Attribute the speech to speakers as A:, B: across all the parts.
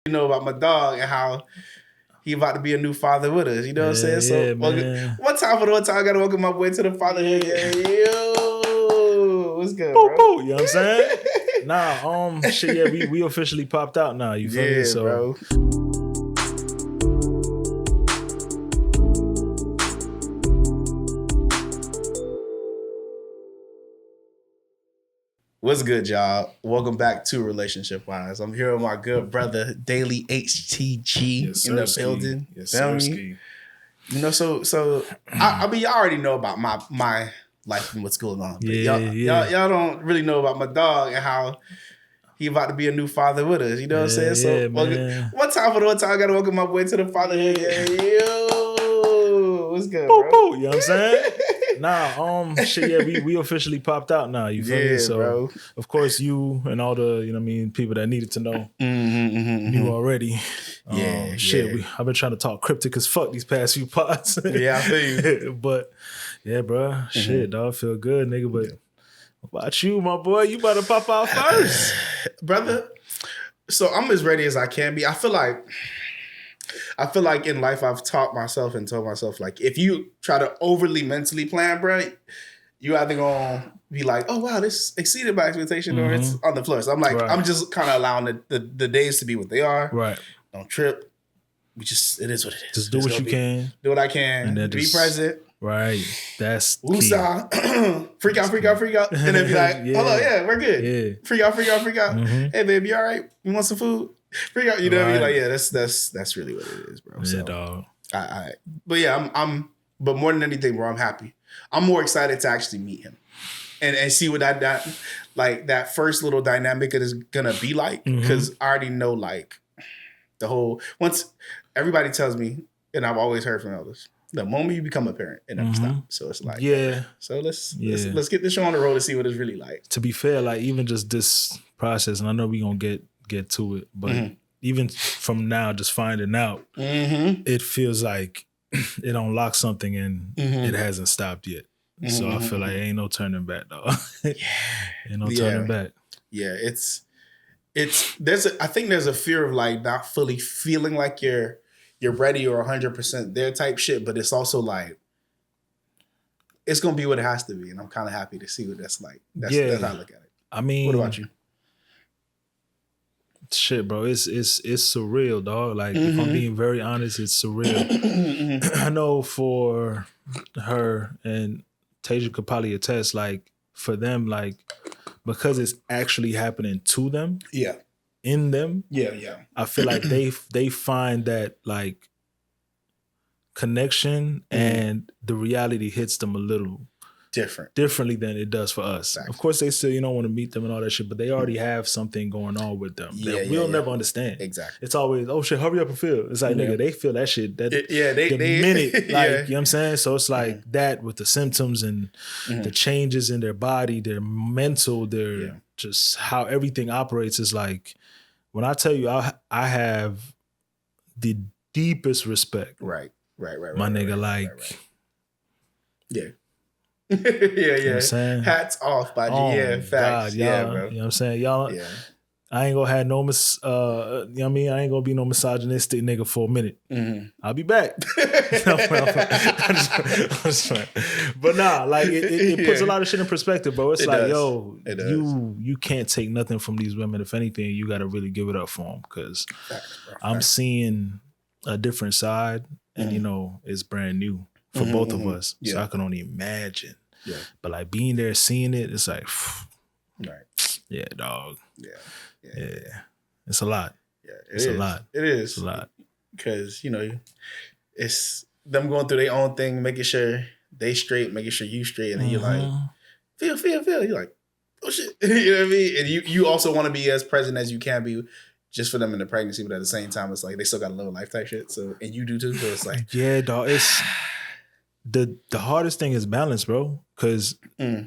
A: Know about my dog and how he about to be a new father with us. You know what I'm saying? So one time I gotta welcome my boy to the fatherhood. Yo, what's good, bro?
B: You know what I'm saying? Shit, yeah, we officially popped out now. You feel me? So,
A: bro. What's good, y'all? Welcome back to Relationship Wise. I'm here with my good brother, Daily HTG, in the building.
B: Yes,
A: Feel me? You know, I mean, y'all already know about my life and what's going on. But y'all don't really know about my dog and how he about to be a new father with us. You know what I'm saying? So one time I gotta welcome my boy to the fatherhood. Yo, what's good, bro?
B: You know what I'm saying? Shit, yeah, we officially popped out now. You feel me? So,
A: bro.
B: Of course, you and all the, you know what I mean, people that needed to know knew already. I've been trying to talk cryptic as fuck these past few pods.
A: Yeah, I feel you.
B: But, yeah, bro, shit, dog, feel good, nigga. But what about you, my boy? You about to pop out first.
A: Brother, so I'm as ready as I can be. I feel like in life I've taught myself and told myself, like, if you try to overly mentally plan, bro, you either gonna be like, oh wow, this exceeded my expectation, or it's on the floor. So I'm like, I'm just kind of allowing the days to be what they are.
B: Right.
A: Don't trip. It is what it is.
B: Just do what you can.
A: Do what I can. And then be present.
B: Right. That's
A: Woosah. Freak out. And then be like, hold on, yeah, we're good. Yeah. Freak out. Hey baby, you all right? You want some food? Freak out. You know what I mean? Like, yeah, that's really what it is, bro.
B: Yeah,
A: so,
B: dog.
A: But yeah, but more than anything, bro, I'm happy. I'm more excited to actually meet him and see what that first little dynamic is gonna be like. Because I already know, like, the whole, once everybody tells me, and I've always heard from elders, the moment you become a parent, it never stops. So it's like, so let's get this show on the road and see what it's really like.
B: To be fair, like, even just this process, and I know we're gonna get to it, but even from now, just finding out, it feels like it unlocks something and it hasn't stopped yet. So I feel like ain't no turning back, though. Ain't no turning back.
A: Yeah, I think there's a fear of, like, not fully feeling like you're ready or 100% there type shit, but it's also like, it's gonna be what it has to be, and I'm kind of happy to see what that's like. That's how I look at it.
B: I mean,
A: what about you?
B: Shit, bro, it's surreal, dog. Like, if I'm being very honest, it's surreal. I know for her, and Tasia could probably attest, like, for them, like, because it's actually happening to them, in them, I feel like they find that, like, connection and the reality hits them a little differently than it does for us. Exactly. Of course, they still, want to meet them and all that shit, but they already have something going on with them that we'll never understand. Exactly. It's always, oh shit, hurry up and feel. It's like, nigga, they feel that shit. The minute, like, you know what I'm saying? So it's like that with the symptoms and the changes in their body, their mental, their just how everything operates is like, when I tell you, I have the deepest respect.
A: Right.
B: My nigga, like.
A: Yeah. Yeah.
B: You know what I'm saying?
A: Hats off, by facts.
B: God,
A: yeah,
B: bro.
A: You
B: know what I'm saying? Y'all, I ain't gonna have no, you know what I mean? I ain't gonna be no misogynistic nigga for a minute. I'll be back. But nah, like, it puts a lot of shit in perspective, bro. It's like, yo, you can't take nothing from these women. If anything, you gotta really give it up for them, because I'm seeing a different side, and it's brand new for both of us. So I can only imagine. Yeah. But, like, being there, seeing it, it's like, yeah, dog. Yeah. It's a lot. Yeah, it's a lot.
A: It is.
B: It's a lot.
A: Because, it's them going through their own thing, making sure they straight, making sure you straight, and then you're like, feel. You're like, oh shit. You know what I mean? And you also want to be as present as you can be just for them in the pregnancy, but at the same time, it's like they still got a little life type shit. So, and you do too. So it's like,
B: yeah, dog. It's the hardest thing is balance, bro. Because you know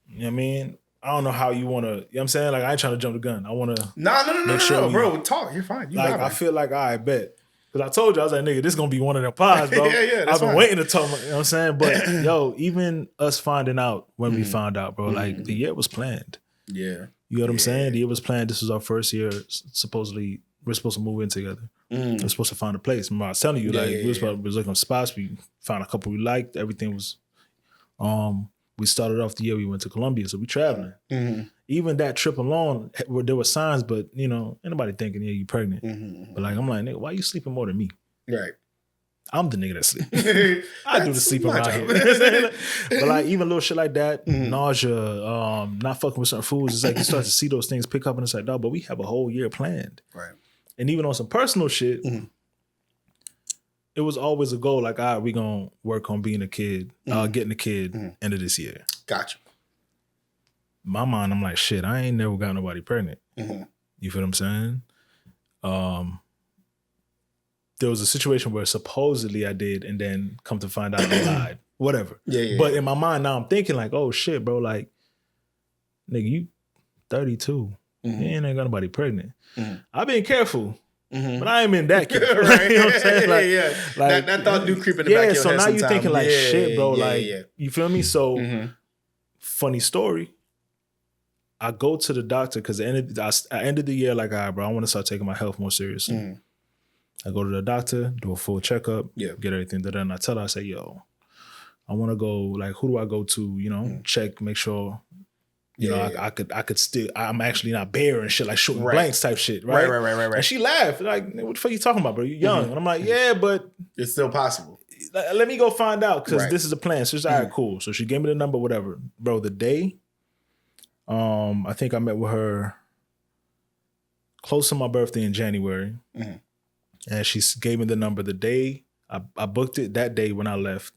B: what I mean? I don't know how you want to, you know what I'm saying? Like, I ain't trying to jump the gun. I want to
A: No, bro, talk. You're fine.
B: I feel like, all right, bet. Because I told you, I was like, nigga, this going to be one of them pods, bro. I've been waiting to talk, you know what I'm saying? But, yo, even us finding out when we found out, bro, like, the year was planned.
A: Yeah.
B: You know what I'm saying? The year was planned. This was our first year, supposedly we're supposed to move in together. We're supposed to find a place. Remember I was telling you, we was looking at spots. We found a couple we liked. Everything was, we started off the year we went to Colombia, so we traveling. Even that trip alone, there were signs, but you know, ain't nobody thinking, yeah, you pregnant. But like, I'm like, nigga, why you sleeping more than me?
A: Right.
B: I'm the nigga that sleep. I do the sleeping around here. But like, even little shit like that, nausea, not fucking with certain foods, it's like you start to see those things pick up, and it's like, dog, but we have a whole year planned.
A: Right.
B: And even on some personal shit, it was always a goal. Like, all right, we gonna work on being a kid, getting a kid end of this year.
A: Gotcha.
B: My mind, I'm like, shit, I ain't never got nobody pregnant. You feel what I'm saying? There was a situation where supposedly I did, and then come to find out I lied. Whatever. But in my mind now, I'm thinking like, oh shit, bro, like, nigga, you 32. You ain't got nobody pregnant. I've been careful, but I ain't been that careful.
A: Right.
B: You know what I'm saying?
A: Like that thought do creep in the back of your head
B: so now
A: sometime.
B: you thinking like, shit, bro, you feel me? So, funny story. I go to the doctor because I ended the year like, all right, bro, I want to start taking my health more seriously. I go to the doctor, do a full checkup, get everything done. And I tell her, I say, yo, I want to go, like, who do I go to, you know, check, make sure, you know, I could still, I'm actually not bare and shit, like shooting blanks type shit, right? Right. And she laughed, like, what the fuck you talking about, bro? You're young. And I'm like, yeah, but
A: it's still possible.
B: Let me go find out, because this is a plan. So she's all right, cool. So she gave me the number, whatever. Bro, the day, I think I met with her close to my birthday in January. And she gave me the number the day. I booked it that day when I left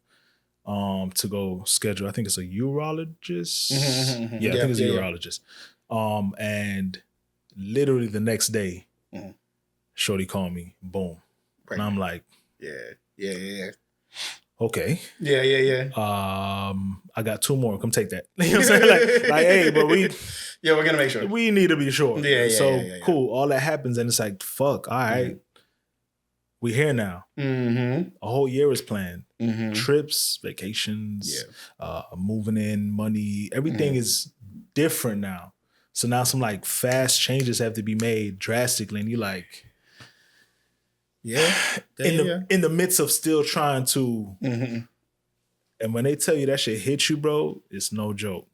B: to go schedule. I think it's a urologist. Yeah, I think it's a urologist. And literally the next day, shorty called me. Boom. Right. And I'm like,
A: yeah.
B: Okay.
A: Yeah.
B: I got 2 more. Come take that. You know what I'm saying? Like, hey, but we're
A: gonna make sure.
B: We need to be sure. Yeah. Cool. All that happens, and it's like, fuck. All right. We here now. A whole year is planned. Trips, vacations, moving in, money. Everything is different now. So now some like fast changes have to be made drastically, and you're like, in the midst of still trying to. And when they tell you that shit hit you, bro, it's no joke.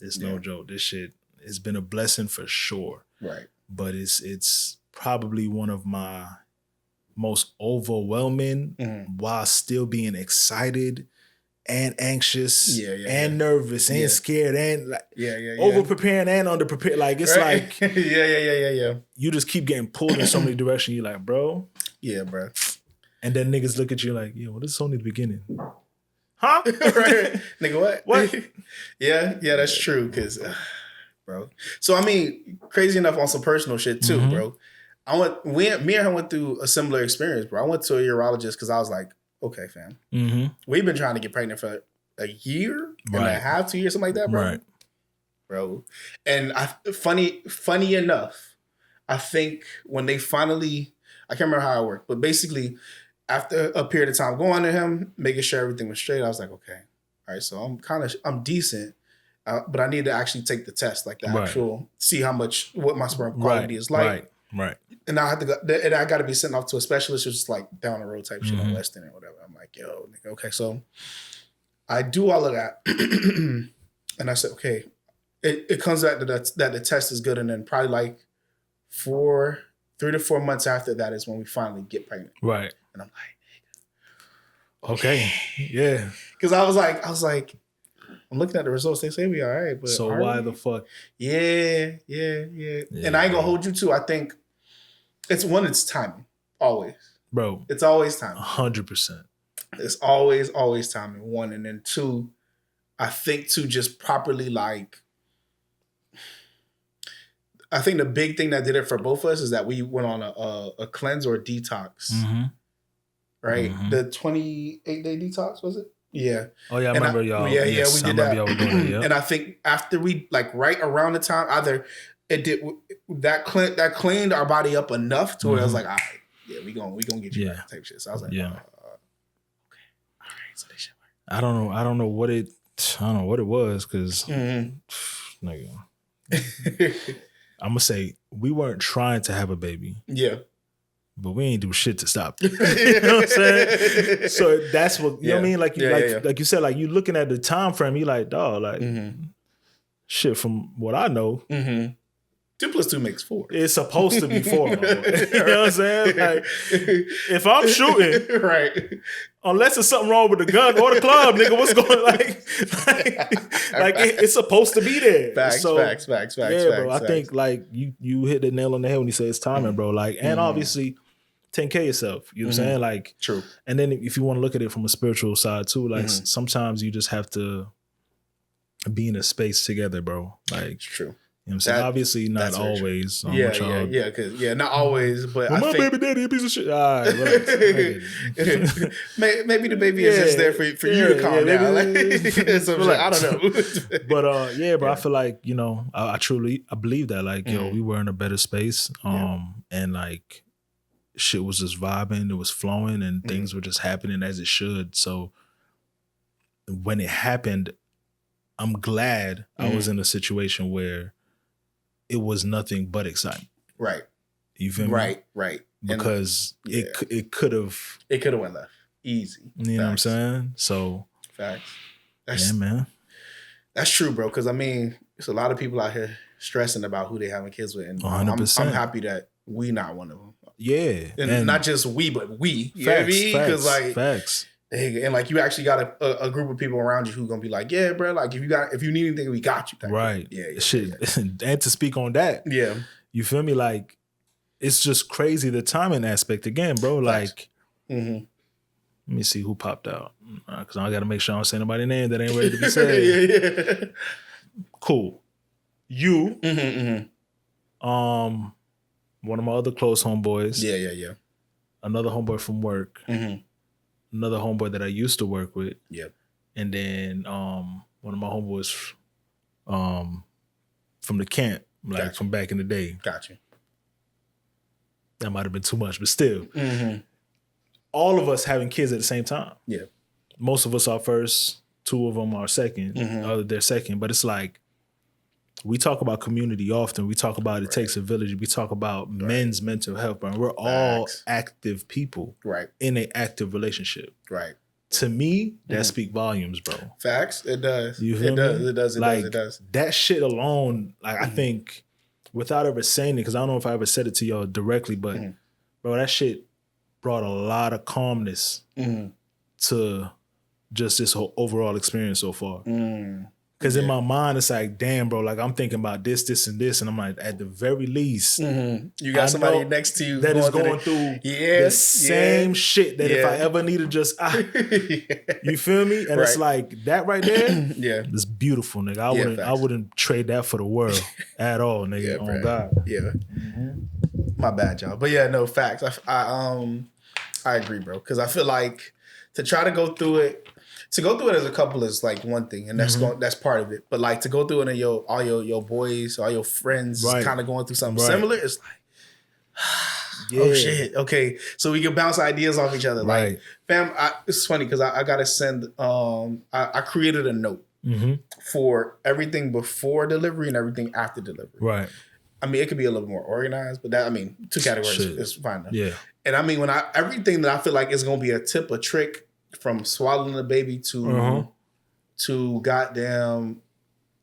B: It's no joke. This shit has been a blessing for sure. Right. But it's probably one of my most overwhelming while still being excited and anxious and nervous and scared and like over preparing and under prepared. Like it's like you just keep getting pulled in so many directions. You're like, bro.
A: Yeah, bro.
B: And then niggas look at you like, yo, this is only the beginning. Huh?
A: Right. Nigga, what? Yeah, that's true. Cause bro. So I mean, crazy enough on some personal shit too, bro. Me and her went through a similar experience, bro. I went to a urologist because I was like, okay, fam. We've been trying to get pregnant for a year and a half, 2 years, something like that, bro.
B: Right.
A: Bro. And funny enough, I think when they finally, I can't remember how it worked, but basically after a period of time going to him, making sure everything was straight, I was like, okay, all right, so I'm decent, but I need to actually take the test, like the actual, see what my sperm quality is like.
B: Right.
A: And I have to go, and I got to be sent off to a specialist, who's just like down the road type shit on Weston or whatever. I'm like, yo, nigga, okay. So I do all of that. And I said, okay, it comes out that the test is good. And then probably like 3 to 4 months after that is when we finally get pregnant.
B: Right.
A: And I'm like,
B: okay. Yeah.
A: Cause I was like, I'm looking at the results. They say we all right, but
B: so why the fuck?
A: Yeah. And I ain't gonna hold you too. I think it's timing. Always.
B: Bro.
A: It's always timing.
B: 100%.
A: It's always timing. 1. And then 2, I think to just properly like, I think the big thing that did it for both of us is that we went on a cleanse or a detox. Right? The 28-day detox, was it? Yeah.
B: Oh yeah, I remember y'all.
A: Yeah, we did that.
B: Y'all were doing it, yep.
A: And I think after we like right around the time, either it did that cleaned our body up enough to where I was like, all right, yeah, we gonna get you back type shit. So I was like, okay, all right, so they should work.
B: I don't know what it was because nigga. I'm gonna say we weren't trying to have a baby.
A: Yeah.
B: But we ain't do shit to stop it. You know what I'm saying? So that's what you know what I mean? Like like you said, like you looking at the time frame, you like, dog, like shit from what I know.
A: 2 + 2 makes 4.
B: It's supposed to be 4. You know what I'm saying? Like, if I'm shooting,
A: right,
B: unless there's something wrong with the gun or the club, nigga, what's going it's supposed to be there.
A: Facts.
B: Yeah, bro. I think like you hit the nail on the head when you say it's timing, bro. Like, and obviously, take care of yourself. You know what I'm saying? Like,
A: true.
B: And then if you want to look at it from a spiritual side too, like sometimes you just have to be in a space together, bro. Like,
A: it's true.
B: You know what I'm saying? Obviously not always.
A: Not always, but
B: my baby daddy a piece of shit. All right,
A: maybe the baby is just there for you to calm down. I don't know.
B: But bro, I feel like, you know, I believe that, like, yo, we were in a better space. And like shit was just vibing, it was flowing, and things were just happening as it should. So when it happened, I'm glad I was in a situation where it was nothing but excitement.
A: Right.
B: You feel me?
A: Right.
B: Because it could have
A: went left. Easy.
B: You know what I'm saying? So
A: facts.
B: Man.
A: That's true, bro. Because I mean, there's a lot of people out here stressing about who they having kids with, and
B: 100%.
A: I'm happy that we not one of them.
B: Yeah,
A: and not just we, but we.
B: You know what I mean? Because
A: like
B: facts.
A: And like you actually got a group of people around you who gonna be like, yeah, bro, like if you need anything, we got you.
B: Right. Yeah. Shit. And to speak on that, you feel me? Like, it's just crazy the timing aspect again, bro. Like, let me see who popped out, because I got to make sure I don't say nobody's name that ain't ready to be said. Cool. You, one of my other close homeboys.
A: Yeah.
B: Another homeboy from work. Another homeboy that I used to work with.
A: Yep.
B: And then one of my homeboys from the camp, like from back in the day.
A: Got you.
B: That might have been too much, but still. All of us having kids at the same time.
A: Yeah.
B: Most of us are first, 2 of them are second, they're second. But it's like, we talk about community often. We talk about it takes a village. We talk about men's mental health, and we're all active people in an active relationship.
A: Right.
B: To me, that speak volumes, bro.
A: Facts. It does. It does.
B: That shit alone, like, I think, without ever saying it, because I don't know if I ever said it to y'all directly, but bro, that shit brought a lot of calmness to just this whole overall experience so far. Because in my mind, it's like, damn, bro, like, I'm thinking about this, and this, and I'm like, at the very least,
A: you got somebody next to you
B: that is going through the same shit that if I ever needed just, you feel me? And it's like, that right there, it's beautiful, nigga. I wouldn't trade that for the world at all, nigga. Oh God.
A: Yeah. My bad, y'all. But yeah, no, facts. I agree, bro. Because I feel like to try to go through it as a couple is like one thing, and that's part of it. But like to go through it and all your boys, all your friends kind of going through something similar, it's like, oh shit, okay. So we can bounce ideas off each other. Like, fam, it's funny because I gotta send. I created a note for everything before delivery and everything after delivery.
B: Right.
A: I mean, it could be a little more organized, but 2 categories is fine enough.
B: Yeah.
A: And I mean, everything that I feel like is gonna be a tip, a trick, from swallowing the baby to goddamn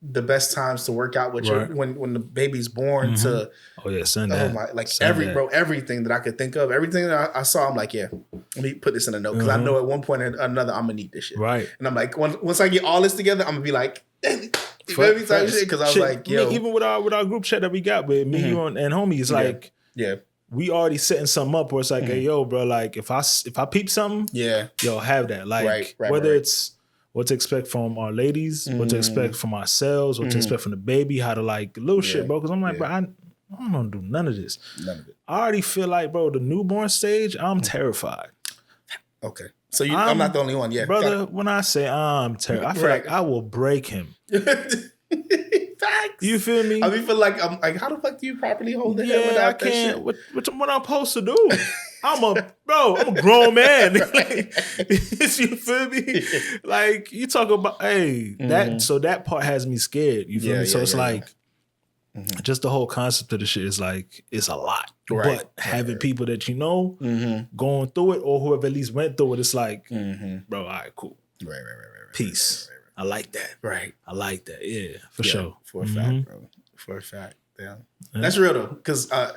A: the best times to work out with your when the baby's born to
B: send that.
A: Everything that I could think of, everything that I saw, I'm like, yeah, let me put this in a note because I know at one point or another I'm gonna need this shit.
B: Right.
A: And I'm like, once I get all this together, I'm gonna be like, damn it. You feel me? Type shit. Because I was like, yo,
B: even with our group chat that we got with me, you and homie, it's like, we already setting something up where it's like, hey, yo, bro, like if I peep something, yo, have that. Like whether it's what to expect from our ladies, what to expect from ourselves, what to expect from the baby, how to like little shit, bro. Because I'm like, bro, I don't want to do none of this.
A: None of it.
B: I already feel like, bro, the newborn stage, I'm terrified.
A: Okay. So I'm not the only one. Yeah.
B: Brother, when I say I'm terrified, I feel like I will break him.
A: Facts.
B: You feel me?
A: I mean, feel like I'm like, how the fuck do you properly hold the head without that shit?
B: What I'm supposed to do? I'm a grown man. You feel me? Like, you talk about, that part has me scared. You feel me? So it's like, just the whole concept of the shit is like, it's a lot. Right. But having people that you know going through it, or whoever at least went through it, it's like, bro, all right, cool. Right. Peace. Right. I like that. Right. I like that. Yeah, for sure.
A: For a fact, bro. For a fact. Yeah. That's real though. Because a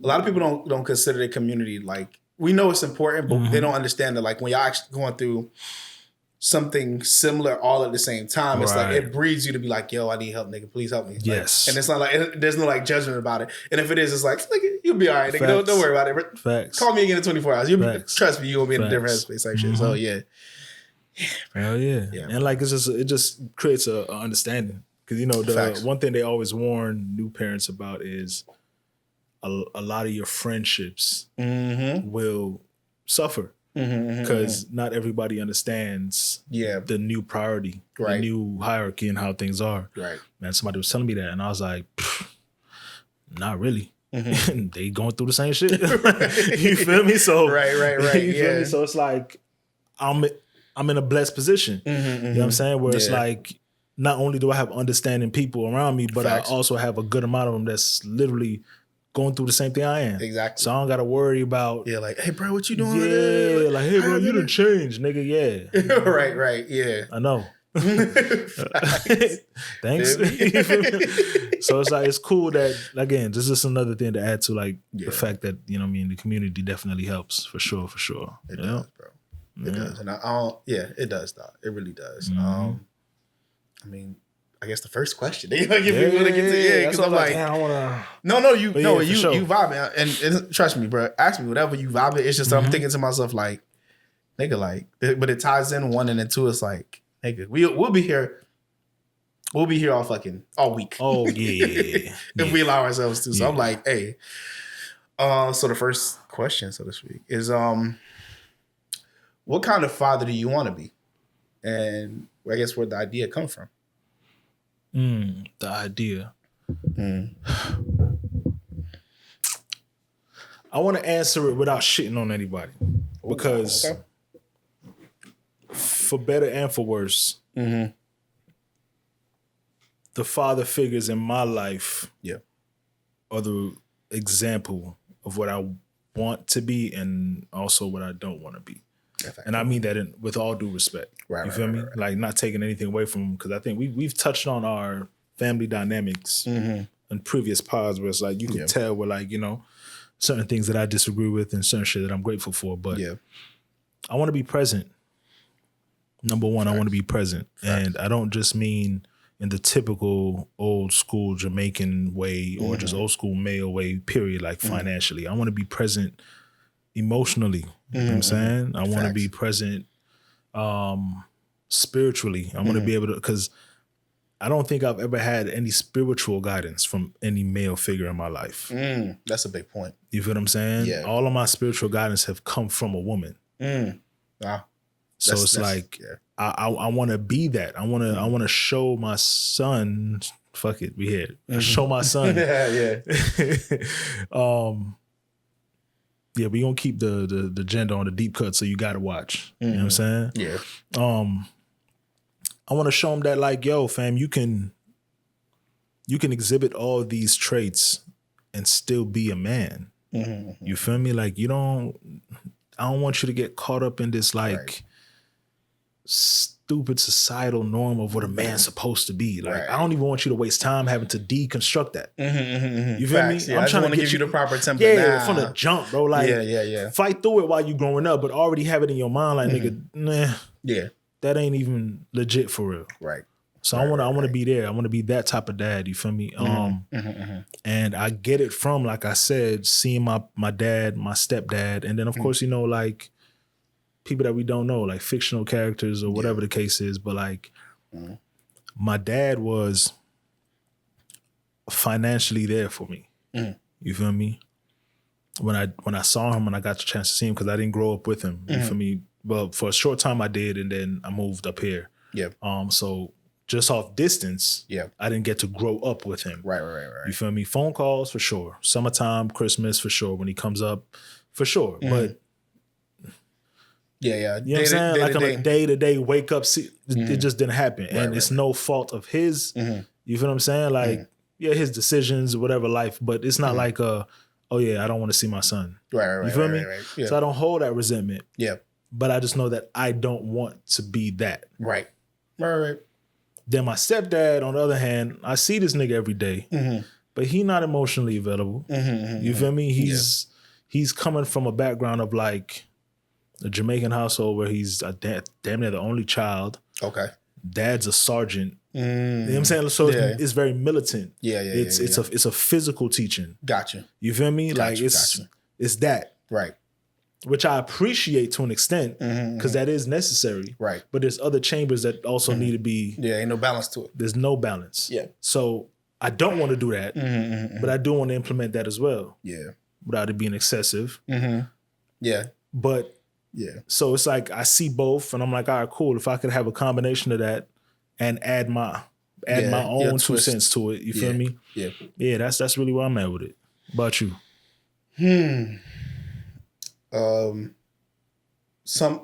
A: lot of people don't consider the community, like, we know it's important, but they don't understand that, like, when y'all actually going through something similar all at the same time, it's like it breeds you to be like, yo, I need help, nigga, please help me. Yes. Like, and it's not like there's no like judgment about it. And if it is, it's like you'll be all right, nigga. Don't worry about it. Facts. Call me again in 24 hours. Trust me, you'll be in a different headspace type shit. So yeah.
B: Hell yeah. And like it just creates a understanding. Because you know the one thing they always warn new parents about is a lot of your friendships will suffer. Because not everybody understands the new priority, the new hierarchy and how things are. Right. Man, somebody was telling me that and I was like, not really. They going through the same shit. You feel me? So right. You feel me? So it's like I'm in a blessed position. You know what I'm saying? Where it's like, not only do I have understanding people around me, but I also have a good amount of them that's literally going through the same thing I am. Exactly. So I don't got to worry about...
A: Yeah, like, hey, bro, what you doing?
B: Yeah, like, hey, bro, you done changed, nigga, yeah.
A: Right, yeah.
B: I know. Thanks. So it's like, it's cool that, again, this is another thing to add to, like, the fact that, you know what I mean, the community definitely helps, for sure.
A: It does, bro. It does. And it does, though. It really does. I mean... I guess the first question. Like if you want to get to because I'm like, I want to. No, you vibing, and trust me, bro. Ask me whatever you vibing. It's just I'm thinking to myself like, nigga, like, but it ties in one and then two. It's like, nigga, we'll be here. We'll be here all week.
B: Oh yeah,
A: if we allow ourselves to. So I'm like, hey. So the first question, so to speak, is what kind of father do you want to be, and I guess where the idea come from.
B: The idea. I want to answer it without shitting on anybody because for better and for worse, the father figures in my life are the example of what I want to be and also what I don't want to be. And I mean that with all due respect. Right, you feel me? Right. Like not taking anything away from them because I think we've touched on our family dynamics in previous pods where it's like you can tell we're like, you know, certain things that I disagree with and certain shit that I'm grateful for. But I want to be present. Number one, I want to be present. And I don't just mean in the typical old school Jamaican way or just old school male way, period, like financially. I want to be present emotionally. You know what I'm saying? I want to be present spiritually. I want to be able to, because I don't think I've ever had any spiritual guidance from any male figure in my life.
A: That's a big point.
B: You feel what I'm saying? Yeah. All of my spiritual guidance have come from a woman.
A: Wow.
B: So it's like, I want to be that. I want to show my son, fuck it, we here. Show my son. Yeah, we gonna keep the gender on the deep cut, so you gotta watch. You know what I'm saying?
A: Yeah.
B: I want to show them that, like, yo, fam, you can exhibit all these traits and still be a man. You feel me? Like, I don't want you to get caught up in this like stupid societal norm of what a man's supposed to be. Like, I don't even want you to waste time having to deconstruct that. You feel me?
A: Yeah, I'm trying to give you the proper template.
B: Yeah, from the jump, bro. Like, fight through it while you growing up, but already have it in your mind, like, nigga, nah.
A: Yeah.
B: That ain't even legit for real.
A: Right.
B: So I want to be there. I want to be that type of dad. You feel me? And I get it from, like I said, seeing my dad, my stepdad, and then of course, like people that we don't know, like fictional characters or whatever the case is. But like, my dad was financially there for me. You feel me? When I saw him, when I got the chance to see him, because I didn't grow up with him. You feel me? Well, for a short time I did, and then I moved up here.
A: Yeah.
B: So just off distance, I didn't get to grow up with him.
A: Right.
B: You feel me? Phone calls for sure. Summertime, Christmas for sure. When he comes up, for sure. But
A: you
B: know what I'm saying? Like on a day-to-day wake up, it just didn't happen. And it's no fault of his. You feel what I'm saying? Like, his decisions, whatever life, but it's not like oh yeah, I don't want to see my son.
A: Right.
B: You feel me?
A: Right. Yeah.
B: So I don't hold that resentment.
A: Yeah.
B: But I just know that I don't want to be that.
A: Right. Right.
B: Then my stepdad, on the other hand, I see this nigga every day, but he not emotionally available. You feel me? He's coming from a background of like a Jamaican household where he's damn near the only child.
A: Okay.
B: Dad's a sergeant. You know what I'm saying? So it's very militant. It's a physical teaching.
A: Gotcha.
B: You feel me? It's that.
A: Right.
B: Which I appreciate to an extent because that is necessary.
A: Right.
B: But there's other chambers that also need to be.
A: Yeah, ain't no balance to it.
B: There's no balance.
A: Yeah.
B: So I don't want to do that, but I do want to implement that as well.
A: Yeah.
B: Without it being excessive.
A: Yeah.
B: But so it's like I see both and I'm like, all right, cool. If I could have a combination of that and add my own 2 cents to it, you feel me?
A: Yeah.
B: Yeah, that's really where I'm at with it. About you?
A: A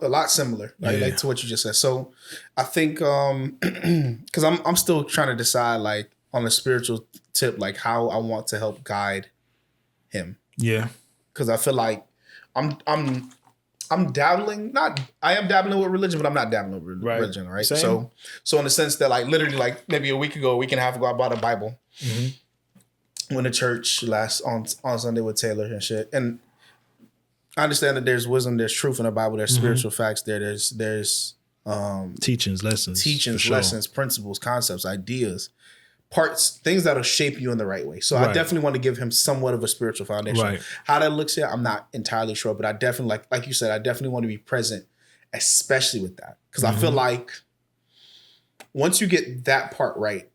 A: lot similar, like to what you just said. So I think because I'm still trying to decide like on a spiritual tip, like how I want to help guide him. Yeah. Because I feel like I am dabbling with religion, but I'm not dabbling with religion, right? Same. So in the sense that like literally like maybe a week and a half ago, I bought a Bible. Went to church on Sunday with Taylor and shit. And I understand that there's wisdom, there's truth in the Bible, there's spiritual facts there, there's
B: teachings, lessons,
A: principles, concepts, ideas, parts, things that'll shape you in the right way. So I definitely want to give him somewhat of a spiritual foundation. Right. How that looks here, I'm not entirely sure, but I definitely like you said, I definitely want to be present, especially with that. Because I feel like once you get that part right,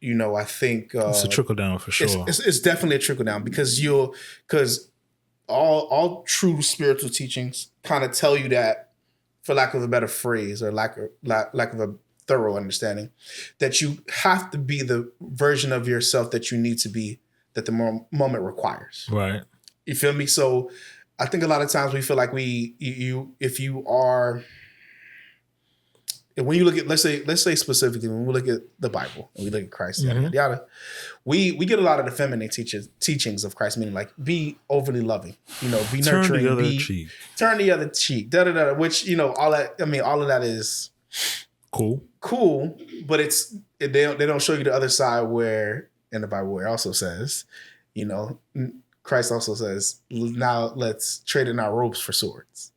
A: I think
B: it's a trickle down for sure.
A: It's definitely a trickle down because all true spiritual teachings kind of tell you that, for lack of a better phrase or lack of a thorough understanding, that you have to be the version of yourself that you need to be, that the moment requires. Right. You feel me? So I think a lot of times we feel like when you look at, let's say specifically, when we look at the Bible and we look at Christ, yada, yada, we get a lot of the feminine teachings of Christ, meaning like be overly loving, be nurturing, turn the other cheek, da da da. Which all of that is cool, but they don't show you the other side where in the Bible where it also says, Christ also says, now let's trade in our robes for swords.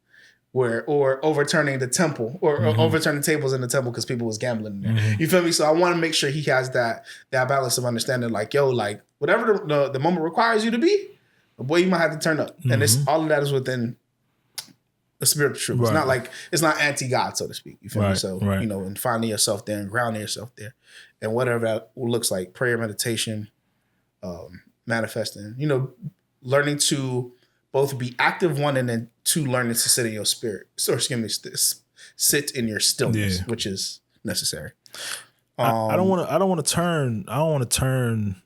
A: Or overturning the temple or overturning tables in the temple because people was gambling in there. You feel me? So I want to make sure he has that balance of understanding, like, like whatever the moment requires you to be, boy, you might have to turn up. And all of that is within the spiritual truth. Right. It's not anti-God, so to speak. You feel me? So, and finding yourself there and grounding yourself there. And whatever that looks like, prayer, meditation, manifesting, learning to both be active, one, and then two, learning to sit in your spirit. So, sit in your stillness, which is necessary.
B: I don't want to turn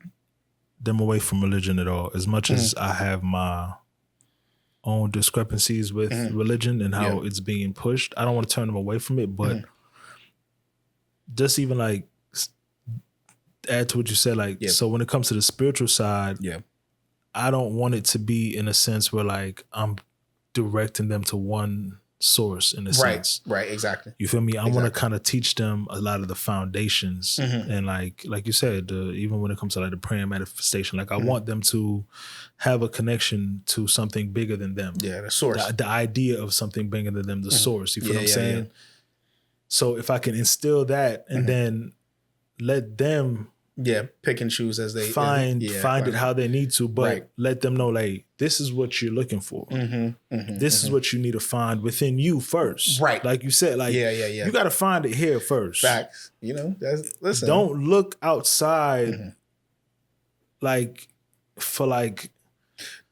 B: them away from religion at all. As much as I have my own discrepancies with religion and how it's being pushed, I don't want to turn them away from it. But just even like add to what you said, so when it comes to the spiritual side, I don't want it to be in a sense where like I'm directing them to one source in a sense. Right, exactly. You feel me? I want to kind of teach them a lot of the foundations and like you said, even when it comes to like the prayer manifestation, like I want them to have a connection to something bigger than them. Yeah, the source. The idea of something bigger than them, the source. You feel what I'm saying? Yeah. So if I can instill that and then let them
A: pick and choose as they
B: find it how they need to, but let them know like this is what you're looking for. This is what you need to find within you first. Right. Like you said, like you got to find it here first. Facts. Listen. Don't look outside like for like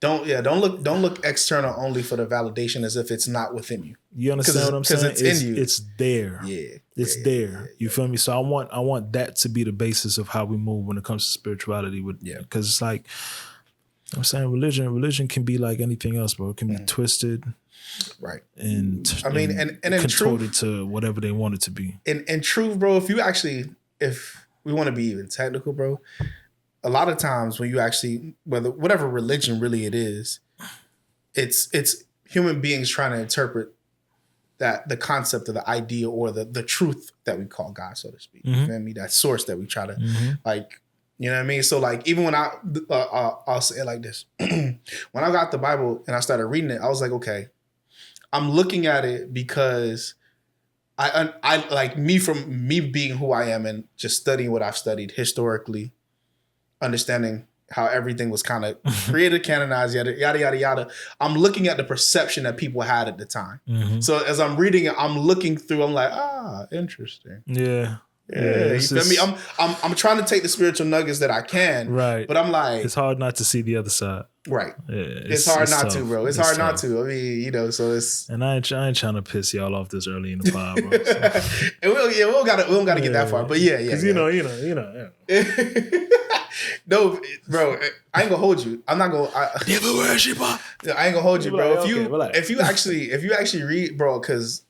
A: don't look external only for the validation as if it's not within you.
B: You understand what I'm saying? Because it's in you. It's there. Yeah. It's there. You feel me? So I want that to be the basis of how we move when it comes to spirituality. Because it's like, I'm saying religion can be like anything else, bro. It can be twisted. Right. And and contorted to whatever they want it to be.
A: In truth, bro, if we want to be even technical, bro, a lot of times when you actually, whatever religion really it is, it's human beings trying to interpret that the concept of the idea or the truth that we call God, so to speak. You feel me? That source that we try to like, you know what I mean? So like, even when I'll say it like this, when I got the Bible and I started reading it, I was like, okay, I'm looking at it because I like from me being who I am and just studying what I've studied historically, understanding how everything was kind of created, canonized, yada, yada, yada. I'm looking at the perception that people had at the time. So as I'm reading it, I'm looking through, I'm like, interesting.
B: Yeah.
A: Yeah, you feel me? I'm trying to take the spiritual nuggets that I can.
B: Right.
A: But I'm like,
B: it's hard not to see the other side.
A: Right.
B: Yeah,
A: it's hard not tough. To, bro. It's hard tough. Not to. I mean, you know, so it's.
B: And I ain't trying to piss y'all off this early in the pod, bro. So.
A: And we don't gotta get that far. But yeah. Because
B: you know.
A: No, bro, I ain't gonna hold you. I'm not gonna. I ain't gonna hold you, bro. If you actually read, bro, because.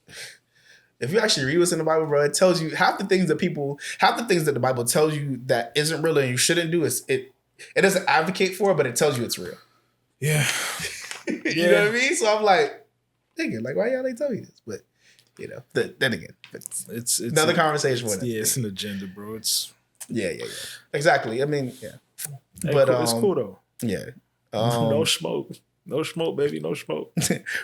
A: If you actually read what's in the Bible, bro, it tells you half the things that the Bible tells you that isn't real and you shouldn't do is it doesn't advocate for it, but it tells you it's real.
B: Yeah.
A: You know what I mean? So I'm like, thinking, like, why y'all ain't tell me this? But you know, then again, it's another conversation with it.
B: Yeah, it's an agenda, bro. It's
A: yeah. Exactly. I mean, yeah.
B: Hey, but it's cool though.
A: Yeah.
B: No smoke. No smoke, baby. No smoke.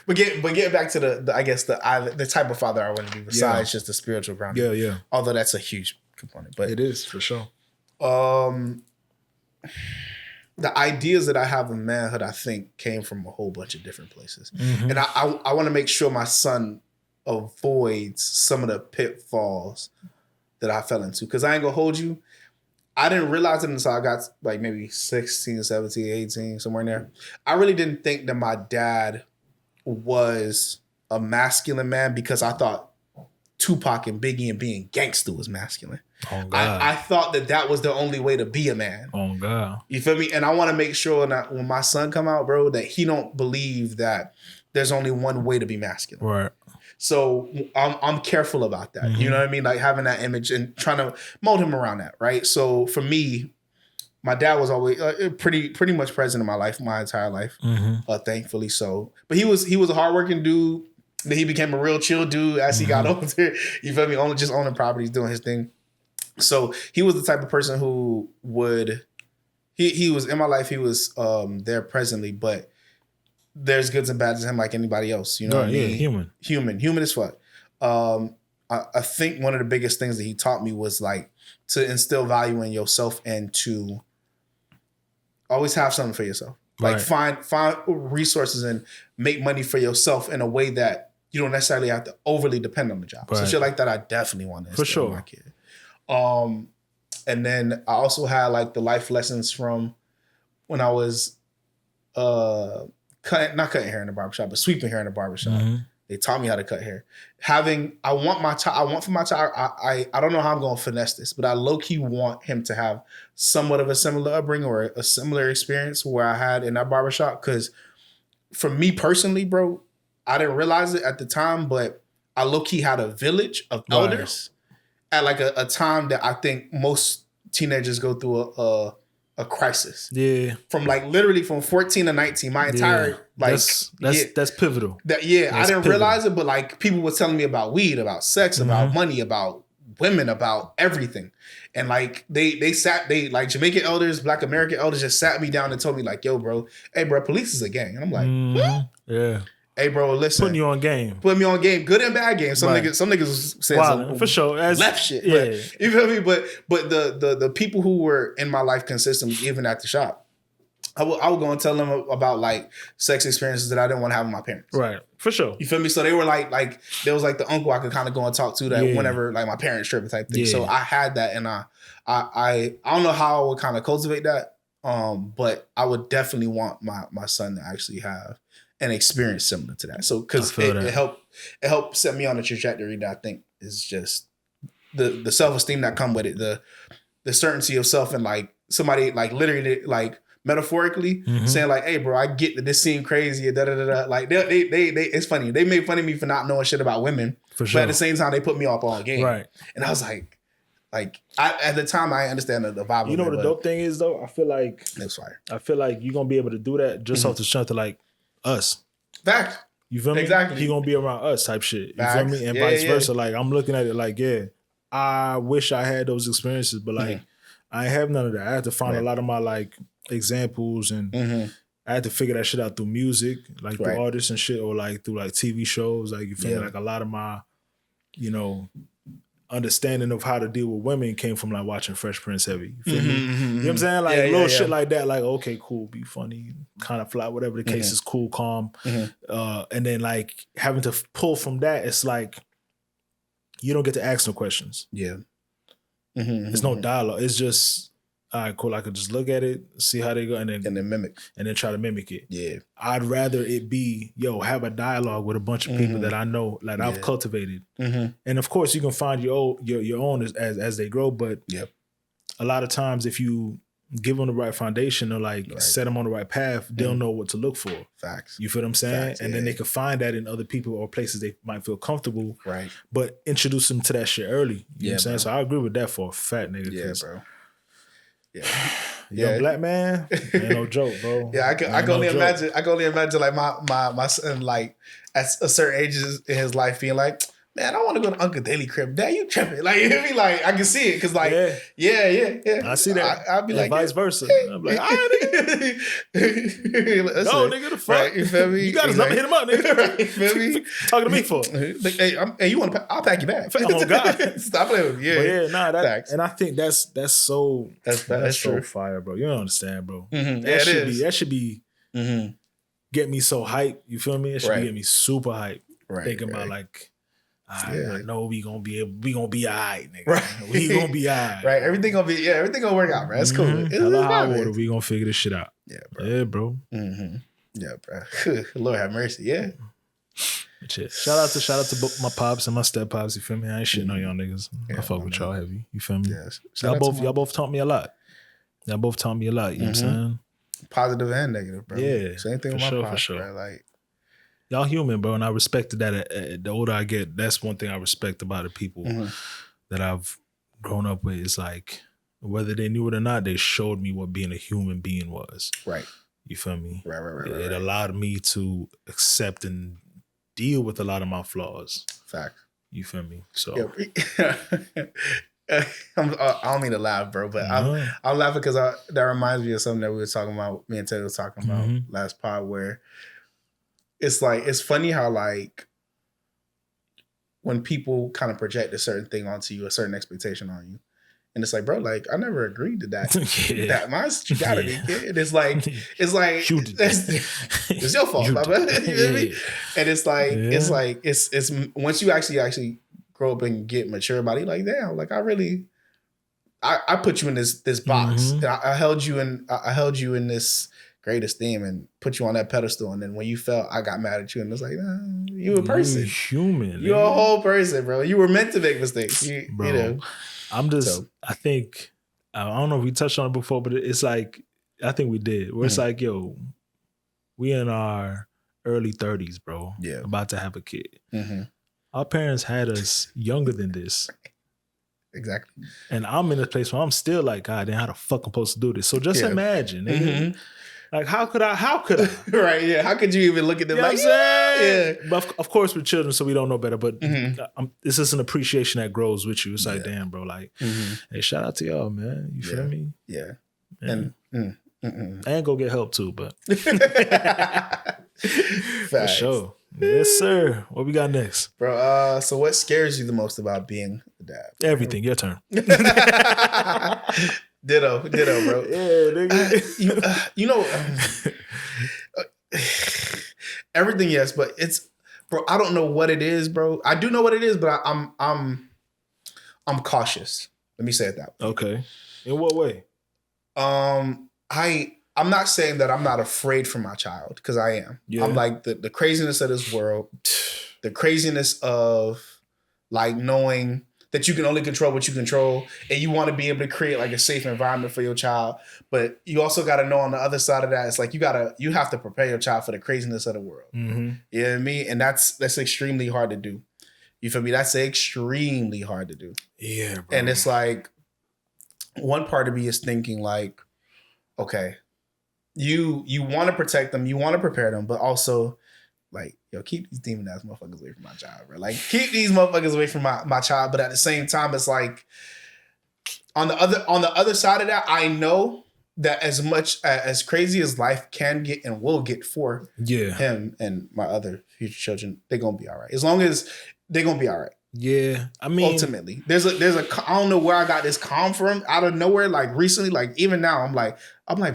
A: but getting back to the type of father I want to be besides just the spiritual grounding.
B: Yeah.
A: Although that's a huge component, but
B: it is for sure.
A: The ideas that I have in manhood, I think, came from a whole bunch of different places, and I want to make sure my son avoids some of the pitfalls that I fell into. Because I ain't gonna hold you. I didn't realize it until I got like maybe 16, 17, 18, somewhere in there. I really didn't think that my dad was a masculine man because I thought Tupac and Biggie and being gangster was masculine.
B: Oh, God.
A: I thought that was the only way to be a man.
B: Oh, God.
A: You feel me? And I want to make sure that when my son come out, bro, that he don't believe that there's only one way to be masculine.
B: Right.
A: So I'm careful about that. You know what I mean? Like having that image and trying to mold him around that, right? So for me, my dad was always pretty much present in my life, my entire life, thankfully so. But he was a hardworking dude. Then he became a real chill dude as he got older. You feel me? Owning properties, doing his thing. So he was the type of person who would. He was in my life. He was there presently, but. There's goods and bads in him like anybody else. You know what I mean? Human as fuck. I think one of the biggest things that he taught me was like to instill value in yourself and to always have something for yourself. Like find resources and make money for yourself in a way that you don't necessarily have to overly depend on the job. So shit like that, I definitely want to instill in my kid. And then I also had like the life lessons from when I was not cutting hair in the barbershop, but sweeping hair in the barbershop. They taught me how to cut hair. I want for my child, I don't know how I'm going to finesse this, but I low-key want him to have somewhat of a similar upbringing or a similar experience where I had in that barbershop. Because for me personally, bro, I didn't realize it at the time, but I low-key had a village of elders at like a time that I think most teenagers go through a crisis.
B: Yeah.
A: From like literally from 14 to 19, my entire
B: that's pivotal.
A: I didn't realize it, but like people were telling me about weed, about sex, about money, about women, about everything. And like they like Jamaican elders, Black American elders just sat me down and told me like, yo, bro, hey bro, police is a gang. And I'm like, what?
B: Yeah.
A: Hey bro, listen.
B: Putting you on game.
A: Putting me on game. Good and bad game. Some niggas said some
B: for sure.
A: Left shit. Yeah. But, you feel me? But the people who were in my life consistently, even at the shop, I would go and tell them about like sex experiences that I didn't want to have with my parents.
B: Right. For sure.
A: You feel me? So they were like there was like the uncle I could kind of go and talk to that whenever like my parents tripping type thing. Yeah. So I had that, and I don't know how I would kind of cultivate that. But I would definitely want my son to actually have an experience similar to that. So because it helped set me on a trajectory that I think is just the self-esteem that come with it, the certainty of self, and like somebody like literally like metaphorically saying like, hey bro, I get that this seemed crazy, da da da da. Like they it's funny. They made fun of me for not knowing shit about women.
B: For sure.
A: But at the same time they put me up on game.
B: Right.
A: And I was like, Like at the time, I understand the vibe.
B: You know what the dope thing is though? I feel like
A: it's fire.
B: I feel like you're gonna be able to do that just off the strength of like us.
A: Fact.
B: You feel me?
A: Exactly.
B: He gonna be around us type shit. You feel me? And vice versa. Like I'm looking at it like, I wish I had those experiences, but like I have none of that. I had to find a lot of my like examples and I had to figure that shit out through music, like through artists and shit, or like through like TV shows. Like you feel me? Like a lot of my, you know, understanding of how to deal with women came from like watching Fresh Prince heavy. You feel me? You know what I'm saying? Like little shit like that. Like, okay, cool, be funny, kind of fly, whatever the case is, cool, calm. And then like having to pull from that, it's like you don't get to ask no questions. Yeah. There's no dialogue. It's just, all right, cool. I could just look at it, see how they go, and then
A: mimic.
B: And then try to mimic it.
A: Yeah.
B: I'd rather it be, have a dialogue with a bunch of people that I know, like I've cultivated. And of course, you can find your own as they grow, but a lot of times if you give them the right foundation or like set them on the right path, they'll know what to look for.
A: Facts.
B: You feel what I'm saying? Facts, and then they can find that in other people or places they might feel comfortable. Right. But introduce them to that shit early. You know what I'm saying? So I agree with that for a fat nigga. Yeah, bro. Young black man, ain't no joke, bro.
A: I can only imagine. I can only imagine like my son, like at a certain ages in his life, being like, man, I want to go to Uncle Daily crib. Dad, you tripping? Like, you be like, I can see it because, like, yeah.
B: I see that.
A: I'd be like,
B: vice versa. I'm like, all right, nigga. No, nigga, the fuck. Right,
A: you feel me?
B: You got his number, hit him up, nigga.
A: Right, you feel me?
B: Talking to me for?
A: Hey, you want to? I'll pack you back.
B: Oh God,
A: stop playing with me. Yeah,
B: that, and I think that's so
A: true.
B: Fire, bro. You don't understand, bro.
A: That
B: should be get me so hyped. You feel me? It should get me super hyped. Thinking about like. I know we gonna be all right, nigga. Right. We gonna be all right.
A: Right. Everything gonna work out, bro. That's cool.
B: We gonna figure this shit out.
A: Yeah, bro.
B: Yeah, bro.
A: Yeah, bro. Lord have mercy. Yeah.
B: Shit. Shout out to my pops and my step pops. You feel me? I ain't shitting on y'all niggas. I fuck with y'all heavy. You feel me? Yeah. Y'all both taught me a lot. You know what I'm saying?
A: Positive and negative, bro.
B: Yeah.
A: Same thing with my pops, bro. Like.
B: Y'all human, bro, and I respected that. The older I get, that's one thing I respect about the people that I've grown up with. Is like, whether they knew it or not, they showed me what being a human being was. Right. You feel me?
A: Right.
B: It allowed me to accept and deal with a lot of my flaws.
A: Fact.
B: You feel me? So.
A: I don't mean to laugh, bro, but I'm laughing because that reminds me of something that we were talking about. Me and Taylor was talking about last pod where. It's like, it's funny how like when people kind of project a certain thing onto you, a certain expectation on you. And it's like, bro, like I never agreed to that. That mindset you got it. And it's like it's your fault, my man. You know what I mean? And it's like, it's once you actually grow up and get mature about it, you're like, damn, like I put you in this box. And I held you in this great esteem and put you on that pedestal, and then when you felt, I got mad at you, and it's like, you a person,
B: you're human,
A: you're a whole person, bro. You were meant to make mistakes,
B: bro. You know? I think I don't know if we touched on it before, but it's like I think we did. Where it's like, yo, we in our early 30s, bro. Yeah, about to have a kid. Our parents had us younger than this.
A: Exactly.
B: And I'm in a place where I'm still like, God damn, how the fuck I'm supposed to do this? So just imagine, nigga. Like, how could I?
A: Right, yeah. How could you even look at them like,
B: yeah. But of course, we're children, so we don't know better. But it's just an appreciation that grows with you. It's like, damn, bro. Like, hey, shout out to y'all, man. You feel me?
A: Yeah.
B: And go get help too, but for sure. Yes, sir. What we got next,
A: bro? So, what scares you the most about being a dad?
B: Everything. Your turn.
A: Ditto, bro.
B: Yeah, nigga.
A: You know, everything, yes, but it's, bro. I don't know what it is, bro. I do know what it is, but I'm cautious. Let me say it that way.
B: Okay. In what way?
A: I'm not saying that I'm not afraid for my child, because I am. Yeah. I'm like the craziness of this world, the craziness of like knowing that you can only control what you control, and you want to be able to create like a safe environment for your child. But you also got to know on the other side of that, it's like you have to prepare your child for the craziness of the world. You know what I mean? And that's extremely hard to do. You feel me? That's extremely hard to do.
B: Yeah, bro.
A: And it's like, one part of me is thinking like, okay, you want to protect them, you want to prepare them, but also like, yo, keep these demon ass motherfuckers away from my child, bro. Like, keep these motherfuckers away from my child. But at the same time, it's like, on the other side of that, I know that as much as crazy as life can get and will get for him and my other future children, they're gonna be all right. As long as they're gonna be all right.
B: Yeah, I mean,
A: ultimately, there's a I don't know where I got this calm from, out of nowhere. Like recently, like even now, I'm like,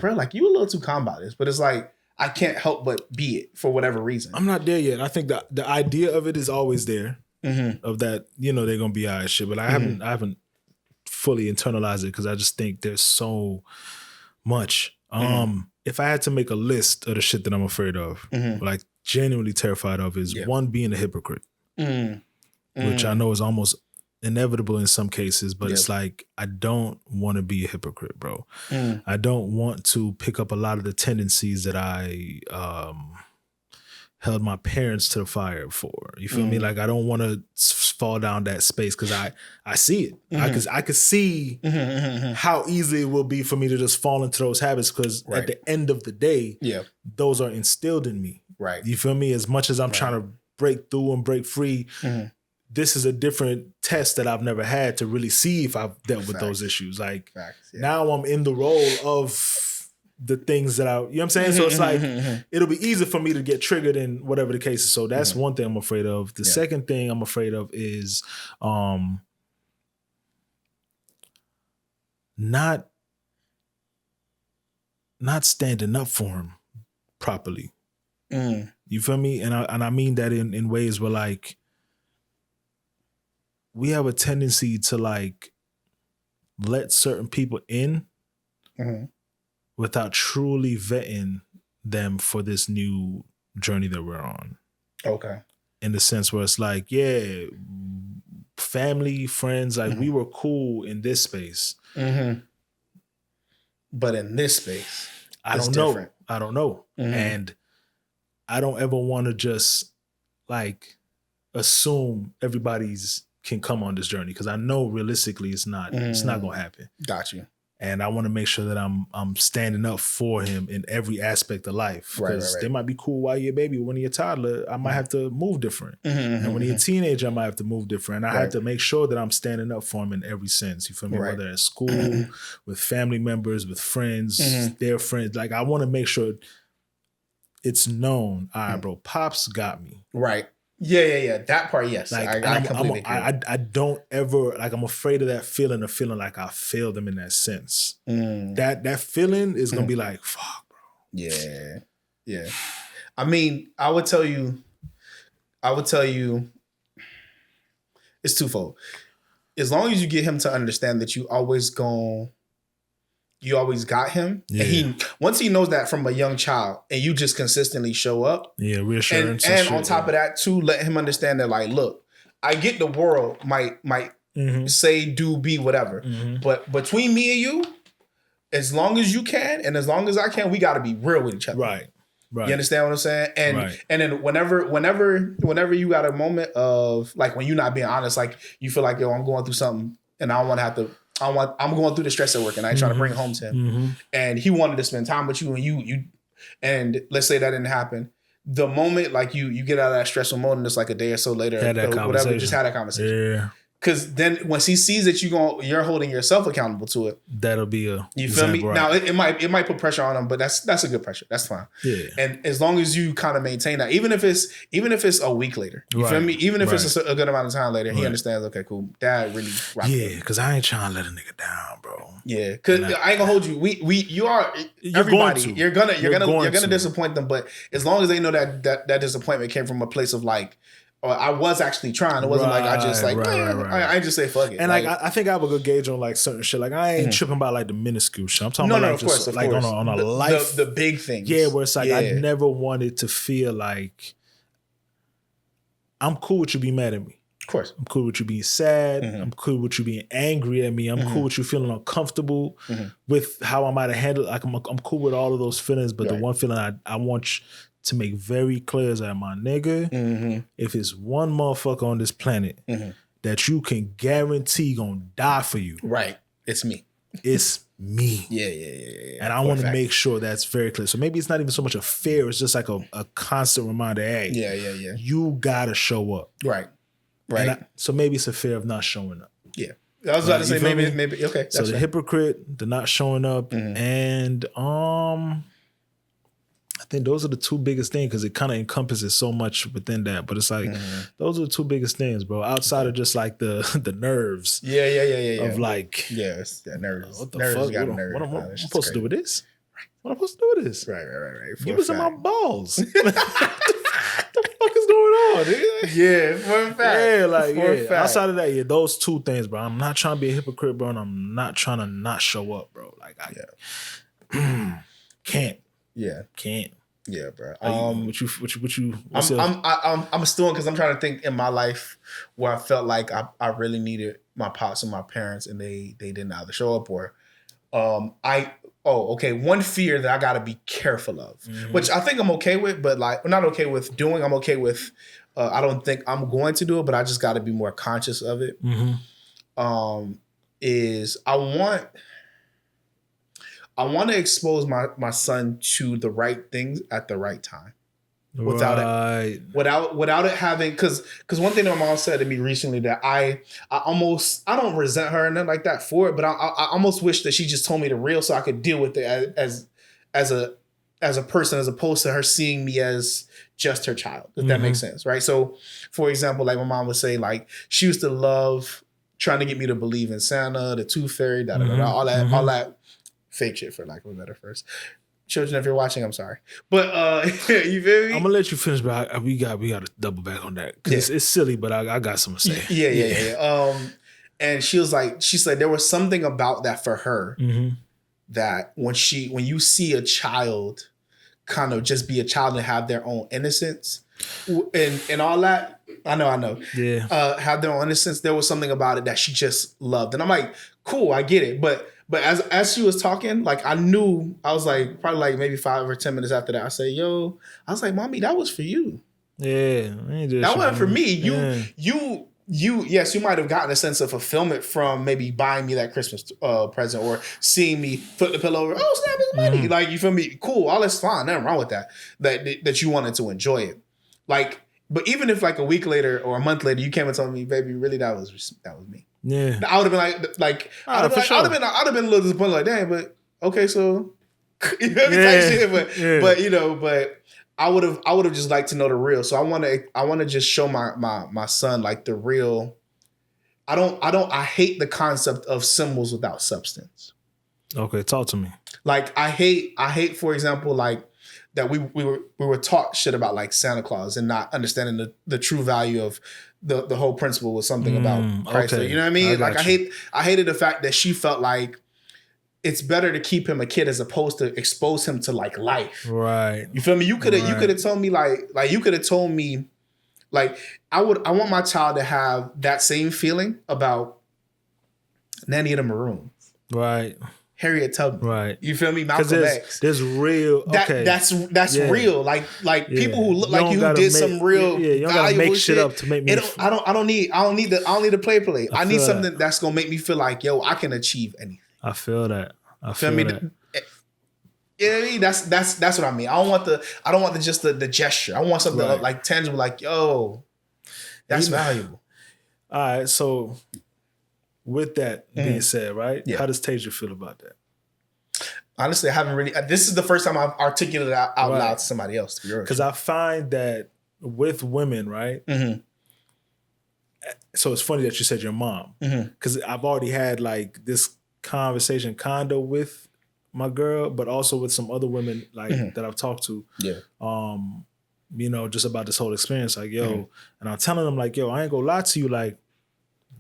A: bro, like you a little too calm about this, but it's like I can't help but be it for whatever reason.
B: I'm not there yet. I think that the idea of it is always there, of that, you know, they're gonna be all right, shit. But I haven't fully internalized it because I just think there's so much. If I had to make a list of the shit that I'm afraid of, like genuinely terrified of, is one, being a hypocrite. Which I know is almost inevitable in some cases, but it's like, I don't want to be a hypocrite, bro. I don't want to pick up a lot of the tendencies that I held my parents to the fire for. You feel me? Like, I don't want to fall down that space because I see it. I could see how easy it will be for me to just fall into those habits because at the end of the day, those are instilled in me.
A: Right.
B: You feel me? As much as I'm trying to break through and break free, this is a different test that I've never had to really see if I've dealt with those issues. Like, now I'm in the role of the things that you know what I'm saying? So it's like, it'll be easy for me to get triggered in whatever the case is. So that's one thing I'm afraid of. The second thing I'm afraid of is not standing up for him properly. You feel me? And I mean that in ways where, like, we have a tendency to like let certain people in without truly vetting them for this new journey that we're on.
A: Okay.
B: In the sense where it's like, family, friends, like we were cool in this space.
A: But in this space,
B: I don't know. And I don't ever want to just like assume everybody's can come on this journey because I know realistically it's not gonna happen.
A: Got you.
B: And I want to make sure that I'm standing up for him in every aspect of life. Because they might be cool while you're a baby, but when you're a toddler, I might have to move different. And when you're a teenager, I might have to move different. And I have to make sure that I'm standing up for him in every sense. You feel me? Whether at school, with family members, with friends, their friends. Like, I want to make sure it's known. All right, bro, Pops got me.
A: Right. Yeah. That part, yes.
B: Like,
A: I completely agree.
B: I don't ever, like, I'm afraid of that feeling of feeling like I failed them in that sense. That feeling is going to be like, fuck, bro.
A: Yeah. I mean, I would tell you, it's twofold. As long as you get him to understand that you always got him. Yeah. And once he knows that from a young child and you just consistently show up. Yeah, reassurance. And on top of that too, let him understand that, like, look, I get the world might say, do, be, whatever. But between me and you, as long as you can and as long as I can, we got to be real with each other. Right. You understand what I'm saying? And then whenever you got a moment of, like, when you're not being honest, like, you feel like, yo, I'm going through something and I don't want to have to, I'm going through the stress at work and I ain't trying to bring it home to him. And he wanted to spend time with you and you and let's say that didn't happen. The moment, like, you get out of that stressful mode and it's like a day or so later or whatever, just have that conversation. Yeah. Because then once he sees that you're holding yourself accountable to it,
B: that'll be
A: you feel me? Right. Now it might put pressure on him, but that's a good pressure. That's fine. Yeah. And as long as you kind of maintain that, even if it's a week later, you feel me? Even if it's a good amount of time later, he understands. Okay, cool. Dad really rocked.
B: Yeah, because I ain't trying to let a nigga down, bro.
A: Yeah, because I ain't gonna hold you. You are everybody. You're gonna disappoint them, but as long as they know that disappointment came from a place of, like, or I was actually trying. It wasn't like I just like I just say fuck it.
B: And like I think I have a good gauge on, like, certain shit. Like, I ain't tripping about, like, the minuscule shit. I'm talking about, like, just of course. On a life,
A: the big things.
B: Yeah, where it's like I never wanted to feel like I'm cool with you being mad at me.
A: Of course,
B: I'm cool with you being sad. I'm cool with you being angry at me. I'm cool with you feeling uncomfortable with how I might have handled. Like, I'm cool with all of those feelings, but the one feeling I want to make very clear is that, my nigga, if it's one motherfucker on this planet that you can guarantee gonna die for you,
A: right? It's me.
B: It's me.
A: Yeah.
B: And I want to make sure that's very clear. So maybe it's not even so much a fear. It's just like a constant reminder. Hey,
A: yeah.
B: You gotta show up.
A: Right.
B: So maybe it's a fear of not showing up.
A: Yeah. I was about to say maybe. Okay.
B: So the hypocrite, the not showing up, and I think those are the two biggest things because it kind of encompasses so much within that. But it's like those are the two biggest things, bro. Outside of just like the nerves.
A: Yeah.
B: Of like,
A: nerves.
B: What the
A: nerves
B: fuck?
A: got
B: What am I
A: nerves.
B: supposed to do with this? What am I supposed to do with this?
A: Right.
B: Give us my balls. What the fuck is going on, nigga?
A: Yeah, for a fact.
B: Yeah, outside of that, those two things, bro. I'm not trying to be a hypocrite, bro, and I'm not trying to not show up, bro. Like I can't.
A: Yeah.
B: Can't.
A: Yeah, bro.
B: I'm
A: still because I'm trying to think in my life where I felt like I really needed my pops and my parents and they didn't either show up or one fear that I gotta be careful of, which I think I'm okay with, but like not okay with doing. I'm okay with I don't think I'm going to do it, but I just gotta be more conscious of it. Is I want to expose my son to the right things at the right time, without it having because one thing that my mom said to me recently that I don't resent her and nothing like that for it, but I almost wish that she just told me the real so I could deal with it as a person as opposed to her seeing me as just her child. If that makes sense, right? So, for example, like my mom would say, like she used to love trying to get me to believe in Santa, the Tooth Fairy, all that. Fake shit, for lack of a better phrase. Children, if you're watching, I'm sorry, but you feel me?
B: I'm gonna let you finish, but we got to double back on that because it's silly, but I got something to say.
A: Yeah. And she said there was something about that for her that when you see a child kind of just be a child and have their own innocence and all that. I know. Yeah. Have their own innocence. There was something about it that she just loved, and I'm like, cool, I get it, but as she was talking, like I knew, I was like, probably like maybe 5 or 10 minutes after that, I say, yo, I was like, mommy, that was for you.
B: Yeah.
A: That wasn't for me. Yes, you might have gotten a sense of fulfillment from maybe buying me that Christmas present or seeing me flip the pillow over, oh, snap, it's money. Like, you feel me? Cool, all that's fine. Nothing wrong with that. That you wanted to enjoy it. Like, but even if like a week later or a month later, you came and told me, baby, really, that was me.
B: Yeah,
A: I would have been like, I'd have been a little disappointed, like, damn, but okay, so you know what I mean? But I would have just liked to know the real. So I want to just show my son like the real. I hate the concept of symbols without substance.
B: Okay, talk to me.
A: Like I hate, for example, like that we were taught shit about like Santa Claus and not understanding the true value of the whole principle was something about Christ. Okay. You know what I mean? I hated the fact that she felt like it's better to keep him a kid as opposed to expose him to like life.
B: Right.
A: You feel me? You could have told me like you could have told me like I want my child to have that same feeling about Nanny of the Maroons.
B: Right.
A: Harriet Tubman.
B: Right.
A: You feel me? Malcolm X.
B: There's real. Okay.
A: That's real. Like people who look like you did some real
B: you don't gotta make shit up to make me.
A: I don't need the play. I need something that's gonna make me feel like, yo, I can achieve anything.
B: I feel that.
A: You know what I mean? That's what I mean. I don't want the just the gesture. I want something like tangible, like, yo, that's valuable.
B: All right, so with that being said, right? Yeah. How does Tasia feel about that?
A: Honestly, I haven't really. This is the first time I've articulated out loud to somebody else.
B: Because I find that with women, right? Mm-hmm. So it's funny that you said your mom, because I've already had like this conversation kinda with my girl, but also with some other women like that I've talked to. Yeah. You know, just about this whole experience, like, yo, and I'm telling them like, yo, I ain't gonna lie to you, like.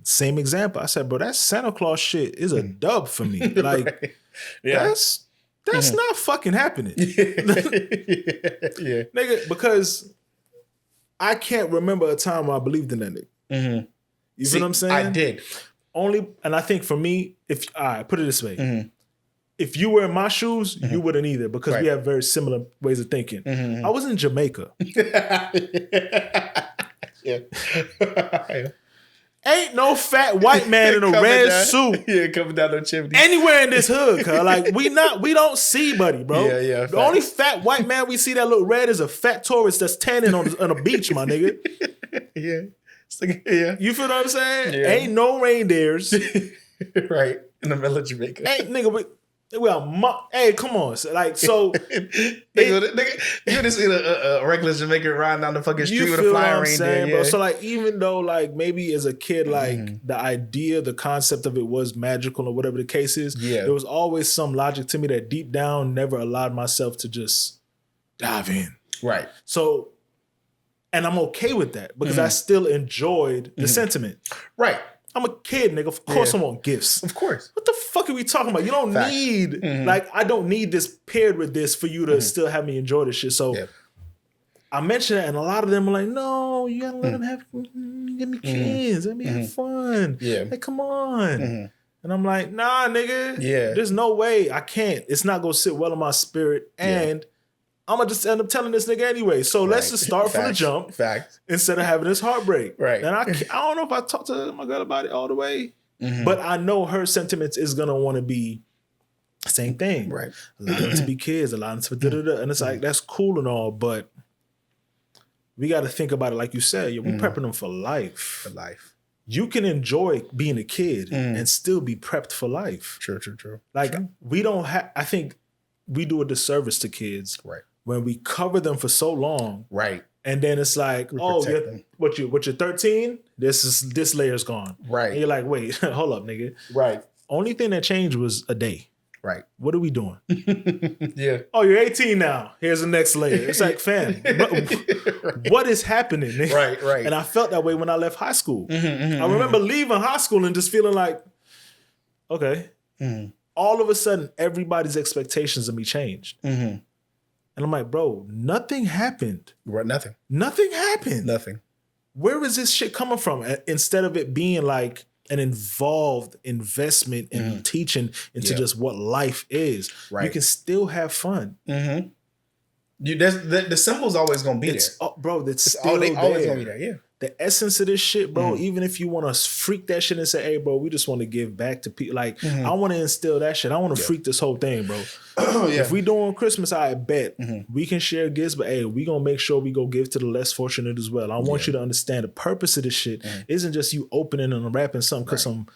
B: Same example. I said, bro, that Santa Claus shit is a dub for me. Like, that's not fucking happening. Nigga, because I can't remember a time where I believed in that nigga. You feel what I'm saying?
A: I did.
B: And I think for me, put it this way. if you were in my shoes, you wouldn't either because we have very similar ways of thinking. I was in Jamaica.
A: Yeah.
B: Ain't no fat white man in a red suit.
A: Yeah, coming down the chimney.
B: Anywhere in this hood, cuz. Like, we don't see, buddy, bro.
A: Yeah.
B: The only fat white man we see that look red is a fat tourist that's tanning on a beach, my nigga.
A: Yeah.
B: You feel what I'm saying?
A: Yeah.
B: Ain't no reindeers.
A: Right. In the middle of Jamaica.
B: Ain't, nigga, hey, come on. So
A: nigga, you just see a regular Jamaican riding down the fucking street with a flying reindeer.
B: Bro. So like, even though like maybe as a kid, like the idea, the concept of it was magical or whatever the case is, there was always some logic to me that deep down never allowed myself to just dive in.
A: Right.
B: So, and I'm okay with that because I still enjoyed the sentiment.
A: Right.
B: I'm a kid, nigga. Of course I want gifts.
A: Of course.
B: What the fuck are we talking about? You don't need, like, I don't need this paired with this for you to still have me enjoy this shit. So I mentioned that and a lot of them are like, no, you gotta let them have, give me kids. Let me have fun.
A: Yeah.
B: Like, come on. And I'm like, nah, nigga.
A: Yeah.
B: There's no way. I can't. It's not gonna sit well in my spirit. And I'm gonna just end up telling this nigga anyway. So let's just start from the jump. Instead of having this heartbreak.
A: Right.
B: And I don't know if I talked to my girl about it all the way, but I know her sentiments is gonna want to be the same thing.
A: Right.
B: Allow them to be kids, allow them to da-da-da. And it's like, that's cool and all, but we got to think about it like you said. We're prepping them for life.
A: For life.
B: You can enjoy being a kid and still be prepped for life.
A: True.
B: Like, we don't have, I think we do a disservice to kids.
A: Right.
B: When we cover them for so long.
A: Right.
B: And then it's like, oh, you're 13? This layer's gone.
A: Right.
B: And you're like, wait, hold up, nigga.
A: Right.
B: Only thing that changed was a day.
A: Right.
B: What are we doing?
A: Yeah.
B: Oh, you're 18 now. Here's the next layer. It's like, fam, what is happening, nigga?
A: Right.
B: And I felt that way when I left high school. I remember leaving high school and just feeling like, okay. All of a sudden, everybody's expectations of me changed. And I'm like, bro, nothing happened.
A: Right, nothing.
B: Nothing happened.
A: Nothing.
B: Where is this shit coming from? Instead of it being like an involved investment in teaching into just what life is, you can still have fun.
A: The symbol's always gonna be there.
B: Bro, it's still
A: they
B: there.
A: always gonna be there, yeah.
B: The essence of this shit, bro, even if you want to freak that shit and say, hey, bro, we just want to give back to people. Like, I want to instill that shit. I want to freak this whole thing, bro. If we doing Christmas, I bet we can share gifts, but hey, we gonna make sure we go give to the less fortunate as well. I want you to understand the purpose of this shit isn't just you opening and unwrapping something because some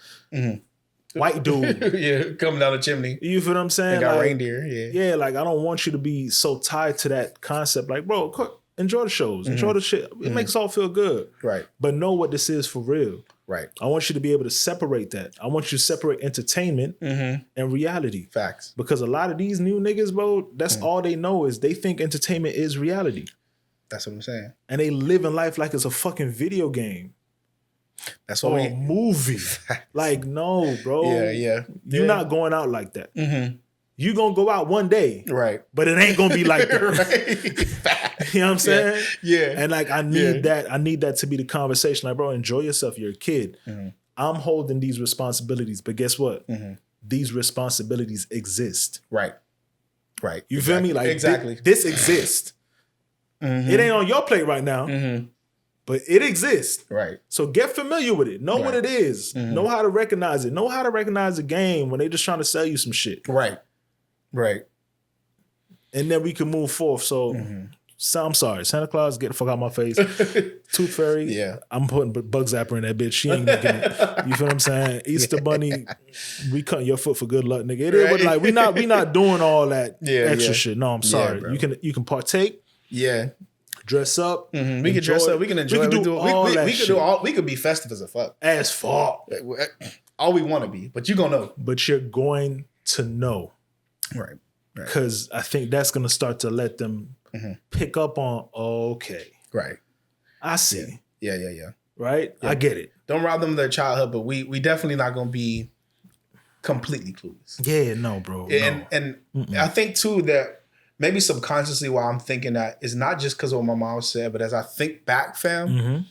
B: white dude
A: coming down the chimney.
B: You feel what I'm saying?
A: They got reindeer,
B: Yeah, like I don't want you to be so tied to that concept. Like, bro, enjoy the shows, enjoy the shit. It makes us all feel good.
A: Right.
B: But know what this is for real.
A: Right.
B: I want you to be able to separate that. I want you to separate entertainment and reality.
A: Facts.
B: Because a lot of these new niggas, bro, that's all they know is they think entertainment is reality.
A: That's what I'm saying.
B: And they live in life like it's a fucking video game.
A: That's what
B: a movie. Like, no, bro.
A: Yeah.
B: You're not going out like that. You gonna go out one day.
A: Right.
B: But it ain't gonna be like that. You know what I'm saying?
A: Yeah.
B: And like I need that. I need that to be the conversation. Like, bro, enjoy yourself. You're a kid. I'm holding these responsibilities. But guess what? These responsibilities exist.
A: Right.
B: You feel me? Like this exists. It ain't on your plate right now. But it exists.
A: Right.
B: So get familiar with it. Know what it is. Know how to recognize it. Know how to recognize the game when they just trying to sell you some shit.
A: Right.
B: And then we can move forth. So I'm sorry. Santa Claus, get the fuck out of my face. Tooth Fairy.
A: Yeah.
B: I'm putting Bug Zapper in that bitch. She ain't making it. You feel what I'm saying? Easter Bunny, we cutting your foot for good luck, nigga. It is what, like we not doing all that extra shit. No, I'm sorry. You can partake.
A: Yeah.
B: Dress up.
A: We can dress up. We can enjoy. We could be festive as a fuck.
B: As fuck.
A: All we want to be, but you gonna know.
B: But you're going to know.
A: Right.
B: Because I think that's gonna start to let them pick up on, okay.
A: Right.
B: I see.
A: Yeah.
B: Right? Yeah. I get it.
A: Don't rob them of their childhood, but we definitely not gonna be completely clueless.
B: Yeah, no, bro.
A: And I think too that maybe subconsciously why I'm thinking that is not just because of what my mom said, but as I think back, fam,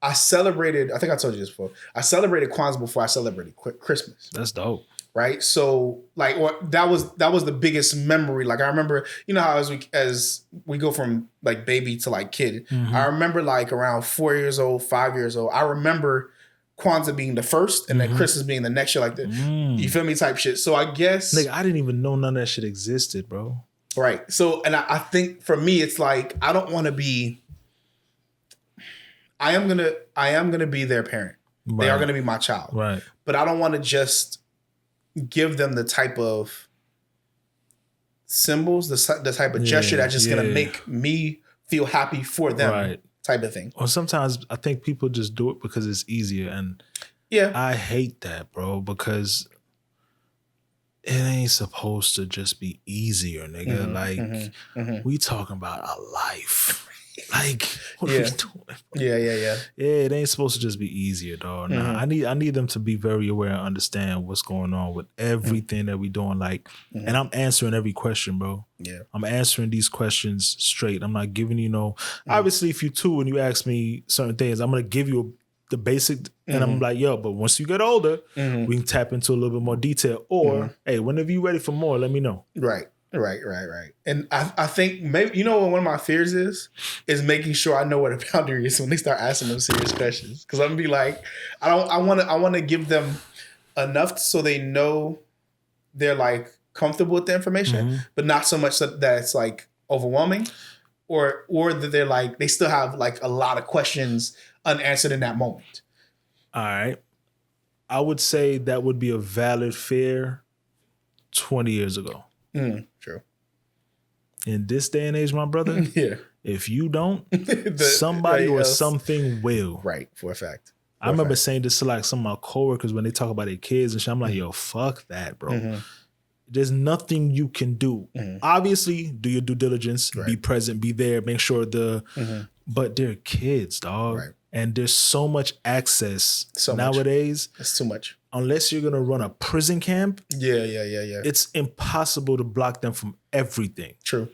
A: I celebrated, I think I told you this before, I celebrated Kwanzaa before I celebrated Christmas.
B: That's dope.
A: right? So like that was the biggest memory. Like I remember, you know how as we go from like baby to like kid, I remember like around 4 years old, 5 years old, I remember Kwanzaa being the first and then Christmas being the next year, like you feel me, type shit. So I guess
B: nigga, I didn't even know none of that shit existed, bro.
A: Right. So and I think for me it's like I don't want to be I am gonna be their parent. Right. They are gonna be my child.
B: Right.
A: But I don't want to just give them the type of symbols, the type of gesture that's just gonna make me feel happy for them, type of thing.
B: Or sometimes I think people just do it because it's easier, and I hate that, bro, because it ain't supposed to just be easier, nigga. We talking about a life. Like, what are we doing?
A: Yeah,
B: it ain't supposed to just be easier, dog. Nah, I need them to be very aware and understand what's going on with everything that we doing. Like, and I'm answering every question, bro.
A: Yeah.
B: I'm answering these questions straight. I'm not giving you obviously if you two and you ask me certain things, I'm gonna give you the basic and I'm like, yo, but once you get older, we can tap into a little bit more detail. Or hey, whenever you ready for more, let me know.
A: Right. And I think maybe, you know what one of my fears is making sure I know what a boundary is when they start asking them serious questions. Because I'm gonna be like, I want to give them enough so they know they're like comfortable with the information, but not so much that it's like overwhelming, or that they're like they still have like a lot of questions unanswered in that moment.
B: All right, I would say that would be a valid fear 20 years ago.
A: True.
B: In this day and age, my brother, if you don't, somebody or something will.
A: Right, for a fact.
B: I remember saying this to like some of my coworkers when they talk about their kids and shit. I'm like, yo, fuck that, bro. There's nothing you can do. Obviously, do your due diligence, be present, be there, make sure but they're kids, dog.
A: Right.
B: And there's so much access nowadays.
A: It's too much.
B: Unless you're gonna run a prison camp.
A: Yeah.
B: It's impossible to block them from everything.
A: True.